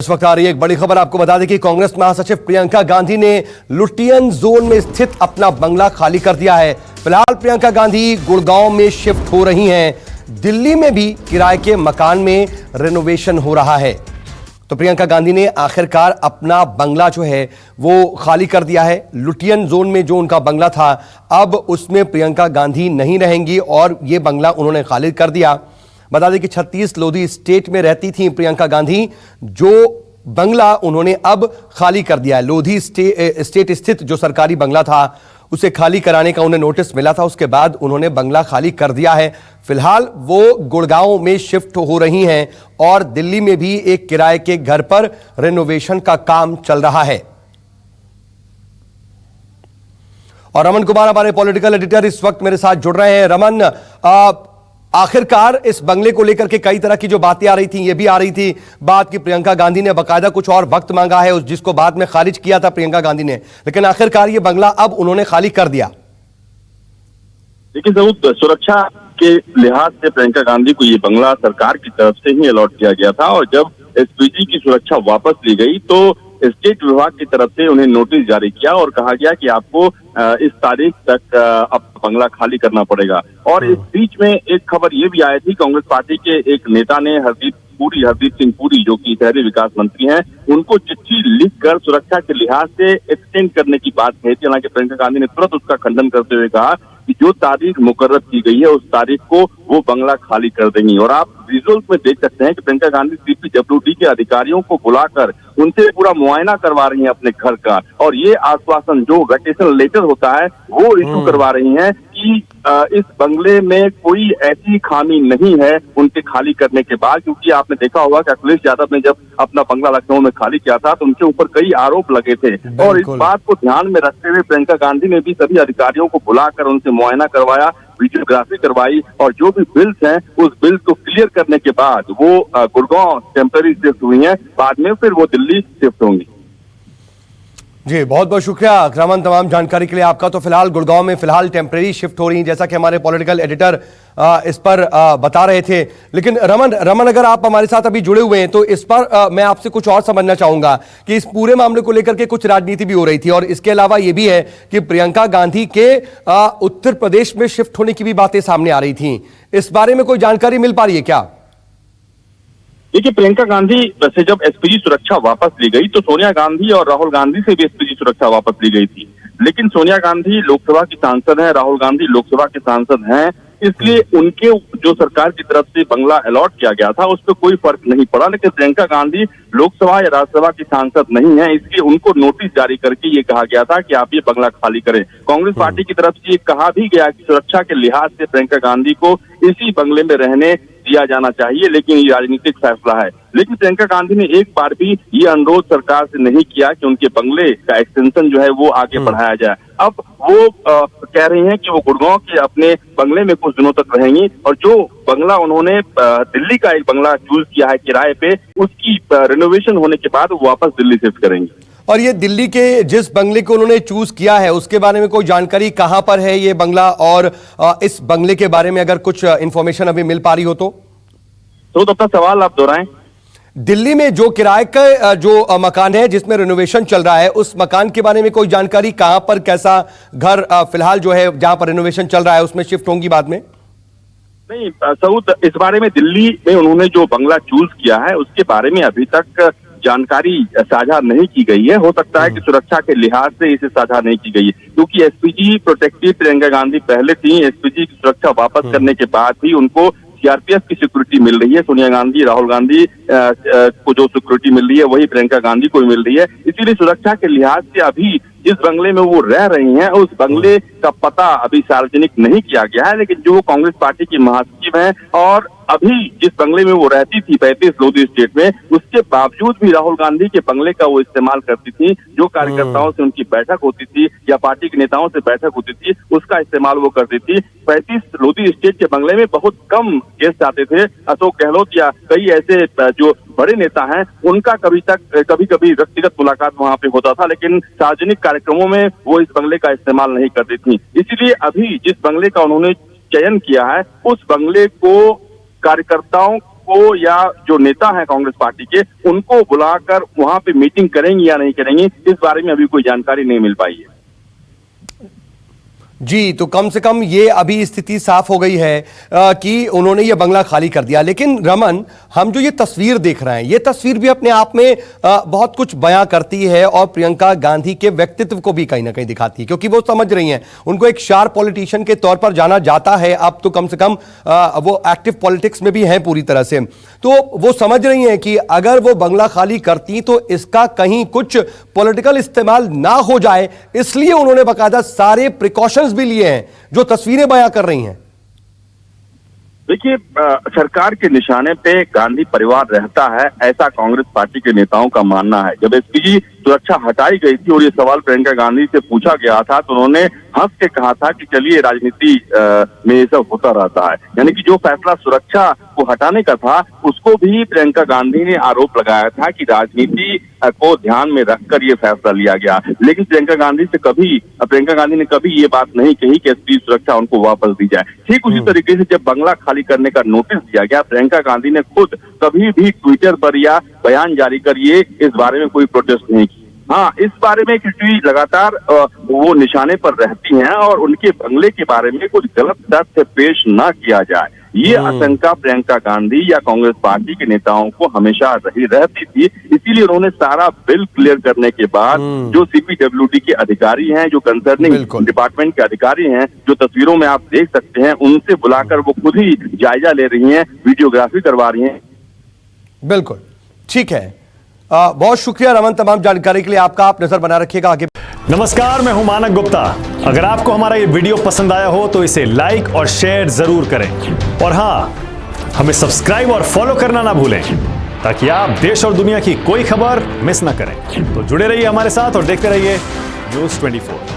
इस वक्त आ रही एक बड़ी खबर आपको बता दें कि कांग्रेस महासचिव प्रियंका गांधी ने लुटियन जोन में स्थित अपना बंगला खाली कर दिया है। फिलहाल प्रियंका गांधी गुड़गांव में शिफ्ट हो रही हैं। दिल्ली में भी किराए के मकान में रेनोवेशन हो रहा है। तो प्रियंका गांधी ने आखिरकार अपना बंगला जो है वो खाली कर दिया है। लुटियन जोन में जो उनका बंगला था, अब उसमें प्रियंका गांधी नहीं रहेंगी और ये बंगला उन्होंने खाली कर दिया। बता दें कि 36 लोधी स्टेट में रहती थी प्रियंका गांधी, जो बंगला उन्होंने अब खाली कर दिया है। लोधी स्टेट स्थित जो सरकारी बंगला था उसे खाली कराने का उन्हें नोटिस मिला था, उसके बाद उन्होंने बंगला खाली कर दिया है। फिलहाल वो गुड़गांव में शिफ्ट हो रही हैं और दिल्ली में भी एक किराए के घर पर रेनोवेशन का काम चल रहा है। और रमन कुमार हमारे पॉलिटिकल एडिटर इस वक्त मेरे साथ जुड़ रहे हैं। रमन, आखिरकार इस बंगले को लेकर के कई तरह की जो बातें आ रही थी, ये भी आ रही थी बात कि प्रियंका गांधी ने बकायदा कुछ और वक्त मांगा है, जिसको बाद में खारिज किया था प्रियंका गांधी ने, लेकिन आखिरकार ये बंगला अब उन्होंने खाली कर दिया। देखिए जरूर, सुरक्षा के लिहाज से प्रियंका गांधी को ये बंगला सरकार की तरफ से ही अलॉट किया गया था और जब एसपीजी की सुरक्षा वापस ली गई तो स्टेट विभाग की तरफ से उन्हें नोटिस जारी किया और कहा गया कि आपको इस तारीख तक अपना बंगला खाली करना पड़ेगा। और इस बीच में एक खबर ये भी आई थी, कांग्रेस पार्टी के एक नेता ने हरदीप सिंह पुरी, जो कि शहरी विकास मंत्री हैं, उनको चिट्ठी लिखकर सुरक्षा के लिहाज से एक्सटेंड करने की बात कही थी। हालांकि प्रियंका गांधी ने तुरंत उसका खंडन करते हुए कहा कि जो तारीख मुकर्रर की गई है उस तारीख को वो बंगला खाली कर देंगी। और आप विजुअल्स में देख सकते हैं कि प्रियंका गांधी सीपीडब्ल्यूडी के अधिकारियों को बुलाकर उनसे पूरा मुआयना करवा रही हैं अपने घर का, और ये आश्वासन जो वैकेशन लेटर होता है वो इशू करवा रही हैं कि इस बंगले में कोई ऐसी खामी नहीं है उनके खाली करने के बाद। क्योंकि आपने देखा होगा कि अखिलेश यादव ने जब अपना बंगला लखनऊ में खाली किया था तो उनके ऊपर कई आरोप लगे थे, और इस बात को ध्यान में रखते हुए प्रियंका गांधी ने भी सभी अधिकारियों को बुलाकर उनसे मुआयना करवाया, वीडियोग्राफी करवाई, और जो भी बिल्स हैं उस बिल्स को क्लियर करने के बाद वो गुड़गांव टेम्पररी शिफ्ट हुई हैं। बाद में फिर वो दिल्ली शिफ्ट होंगी। जी बहुत बहुत शुक्रिया रमन, तमाम जानकारी के लिए आपका। तो फिलहाल गुड़गांव में फिलहाल टेम्परेरी शिफ्ट हो रही है, जैसा कि हमारे पॉलिटिकल एडिटर इस पर बता रहे थे। लेकिन रमन अगर आप हमारे साथ अभी जुड़े हुए हैं तो इस पर मैं आपसे कुछ और समझना चाहूंगा कि इस पूरे मामले को लेकर के कुछ राजनीति भी हो रही थी, और इसके अलावा ये भी है कि प्रियंका गांधी के उत्तर प्रदेश में शिफ्ट होने की भी बातें सामने आ रही थी। इस बारे में कोई जानकारी मिल पा रही है क्या? देखिए, प्रियंका गांधी से जब एसपीजी सुरक्षा वापस ली गई तो सोनिया गांधी और राहुल गांधी से भी एसपीजी सुरक्षा वापस ली गई थी, लेकिन सोनिया गांधी लोकसभा की सांसद हैं, राहुल गांधी लोकसभा के सांसद हैं, इसलिए उनके जो सरकार की तरफ से बंगला अलॉट किया गया था उस पर कोई फर्क नहीं पड़ा। लेकिन प्रियंका गांधी लोकसभा या राज्यसभा की सांसद नहीं है, इसलिए उनको नोटिस जारी करके ये कहा गया था कि आप ये बंगला खाली करें। कांग्रेस पार्टी की तरफ से ये कहा भी गया कि सुरक्षा के लिहाज से प्रियंका गांधी को इसी बंगले में रहने दिया जाना चाहिए, लेकिन ये राजनीतिक फैसला है। लेकिन प्रियंका गांधी ने एक बार भी ये अनुरोध सरकार से नहीं किया कि उनके बंगले का एक्सटेंशन जो है वो आगे बढ़ाया जाए। अब वो कह रही हैं कि वो गुड़गांव के अपने बंगले में कुछ दिनों तक रहेंगी, और जो बंगला उन्होंने दिल्ली का एक बंगला चूज किया है किराए पे, उसकी रेनोवेशन होने के बाद वो वापस दिल्ली शिफ्ट करेंगे। और ये दिल्ली के जिस बंगले को उन्होंने चूज किया है उसके बारे में कोई जानकारी, कहां पर है ये बंगला, और इस बंगले के बारे में अगर कुछ इंफॉर्मेशन अभी मिल पा रही हो तो अपना सवाल आप दोहराएं। दिल्ली में जो किराए का जो मकान है जिसमें रेनोवेशन चल रहा है, उस मकान के बारे में कोई जानकारी, कहां पर कैसा घर फिलहाल जो है जहां पर रेनोवेशन चल रहा है उसमें शिफ्ट होंगी बाद में? नहीं सऊद, इस बारे में दिल्ली में उन्होंने जो बंगला चूज किया है उसके बारे में अभी तक जानकारी साझा नहीं की गई है। हो सकता है कि सुरक्षा के लिहाज से इसे साझा नहीं की गई है, क्योंकि एसपीजी प्रोटेक्टिव प्रियंका गांधी पहले थी। एसपीजी की सुरक्षा वापस करने के बाद भी उनको सीआरपीएफ की सिक्योरिटी मिल रही है। सोनिया गांधी, राहुल गांधी को जो सिक्योरिटी मिल रही है वही प्रियंका गांधी को मिल रही है। इसीलिए सुरक्षा के लिहाज से अभी जिस बंगले में वो रह रही हैं उस बंगले का पता अभी सार्वजनिक नहीं किया गया है। लेकिन जो कांग्रेस पार्टी की महासचिव हैं और अभी जिस बंगले में वो रहती थी 35 लोधी स्टेट में, उसके बावजूद भी राहुल गांधी के बंगले का वो इस्तेमाल करती थी। जो कार्यकर्ताओं से उनकी बैठक होती थी या पार्टी के नेताओं से बैठक होती थी उसका इस्तेमाल वो करती थी। 35 लोधी स्टेट के बंगले में बहुत कम गेस्ट आते थे। अशोक गहलोत या कई ऐसे जो बड़े नेता हैं उनका कभी कभी व्यक्तिगत मुलाकात वहां पे होता था, लेकिन सार्वजनिक कार्यक्रमों में वो इस बंगले का इस्तेमाल नहीं करती थी। इसीलिए अभी जिस बंगले का उन्होंने चयन किया है उस बंगले को कार्यकर्ताओं को या जो नेता हैं कांग्रेस पार्टी के उनको बुलाकर वहां पे मीटिंग करेंगी या नहीं करेंगी, इस बारे में अभी कोई जानकारी नहीं मिल पाई है। जी, तो कम से कम ये अभी स्थिति साफ हो गई है कि उन्होंने ये बंगला खाली कर दिया। लेकिन रमन, हम जो ये तस्वीर देख रहे हैं, ये तस्वीर भी अपने आप में बहुत कुछ बयां करती है और प्रियंका गांधी के व्यक्तित्व को भी कहीं ना कहीं दिखाती है, क्योंकि वो समझ रही हैं, उनको एक शार्प पॉलिटिशियन के तौर पर जाना जाता है। अब तो कम से कम वो एक्टिव पॉलिटिक्स में भी हैं पूरी तरह से। तो वो समझ रही हैं कि अगर वो बंगला खाली करती तो इसका कहीं कुछ पॉलिटिकल इस्तेमाल ना हो जाए, इसलिए उन्होंने बाकायदा सारे प्रिकॉशंस भी लिए हैं जो तस्वीरें बयां कर रही हैं। देखिए, सरकार के निशाने पे गांधी परिवार रहता है, ऐसा कांग्रेस पार्टी के नेताओं का मानना है। जब एसपीजी सुरक्षा हटाई गई थी और ये सवाल प्रियंका गांधी से पूछा गया था तो उन्होंने हंस के कहा था कि चलिए, राजनीति में ये सब होता रहता है। यानी कि जो फैसला सुरक्षा को हटाने का था उसको भी प्रियंका गांधी ने आरोप लगाया था कि राजनीति को ध्यान में रखकर ये फैसला लिया गया। लेकिन प्रियंका गांधी ने कभी ये बात नहीं कही कि एसपी सुरक्षा उनको वापस दी जाए। ठीक उसी तरीके से जब बंगला खाली करने का नोटिस दिया गया, प्रियंका गांधी ने खुद कभी भी ट्विटर पर या बयान जारी करिए इस बारे में कोई प्रोटेस्ट नहीं की। हाँ, इस बारे में क्योंकि लगातार वो निशाने पर रहती हैं और उनके बंगले के बारे में कुछ गलत तथ्य पेश न किया जाए, ये आशंका प्रियंका गांधी या कांग्रेस पार्टी के नेताओं को हमेशा रहती थी। इसीलिए उन्होंने सारा बिल क्लियर करने के बाद जो सीपीडब्ल्यूडी के अधिकारी हैं, जो कंसर्निंग डिपार्टमेंट के अधिकारी हैं, जो तस्वीरों में आप देख सकते हैं, उनसे बुलाकर वो खुद ही जायजा ले रही हैं, वीडियोग्राफी करवा रही हैं। बिल्कुल ठीक है। बहुत शुक्रिया रमन, तमाम जानकारी के लिए आपका। आप नजर बना रखिएगा आगे। नमस्कार, मैं हूं मानक गुप्ता। अगर आपको हमारा ये वीडियो पसंद आया हो तो इसे लाइक और शेयर जरूर करें, और हां, हमें सब्सक्राइब और फॉलो करना ना भूलें ताकि आप देश और दुनिया की कोई खबर मिस ना करें। तो जुड़े रहिए हमारे साथ और देखते रहिए News 24।